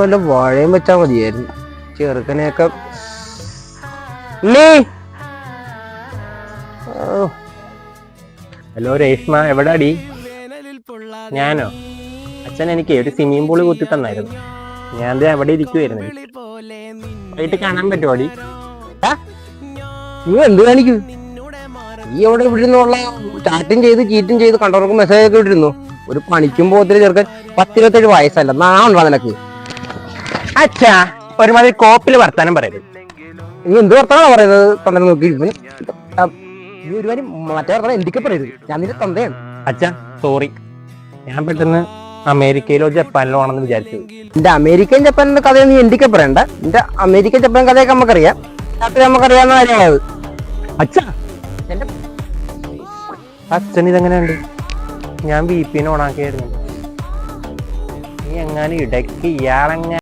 വല്ല വാഴയും വെച്ചാ മതിയായിരുന്നു ചെറുക്കനെയൊക്കെ. ഹലോ രേഷ്മ, എവിടാടി? ഞാനോ? അച്ഛൻ എനിക്ക് ഒരു സ്വിമ്മിംഗ് പൂള് കുത്തി തന്നായിരുന്നു. ഞാൻ എവിടെ ഇരിക്കുവായിരുന്നു. വൈകിട്ട് കാണാൻ പറ്റുമോടി? നീ എന്ത് കാണിക്കൂ? നീ എവിടെ വിടുന്നുള്ള ചാറ്റും ചെയ്ത് ചീറ്റും ചെയ്ത് കണ്ടവർക്ക് മെസ്സേജ് ഒക്കെ ഇട്ടിരുന്നു. ഒരു പണിക്കും പോകത്തില് ചെറുക്കൻ 10-27 വയസ്സല്ല, നാണുണ്ടോ നിനക്ക്? അച്ഛാ, ഒരുമാതിരി കോപ്പില് വർത്താനം പറയരുത്. നീ എന്ത് വർത്താനാ പറയുന്നത്? തന്നെ നോക്കി നീ ഒരുമാതിരി മറ്റേ വർത്താനം എന്തൊക്കെ പറയരുത്. ഞാൻ നിന്റെ തന്തയാണ്. അച്ഛാ സോറി, ഞാൻ പെട്ടെന്ന് അമേരിക്കയിലോ ജപ്പാനിലോ ആണെന്ന് വിചാരിച്ചത്. എന്റെ അമേരിക്കൻ ജപ്പാനിന്റെ കഥ നീ എന്തൊക്കെ പറയണ്ട. എന്റെ അമേരിക്കൻ ജപ്പാൻ കഥയൊക്കെ നമുക്കറിയാം. രാത്രി നമുക്കറിയാവുന്ന കാര്യമാണത്. അച്ഛാ, അച്ഛൻ ഇതെങ്ങനെയുണ്ട്? ഞാൻ VPN ഓണാക്കിയായിരുന്നു. നീ എങ്ങാനും ഇടയ്ക്ക് ഇയാളെങ്ങനെ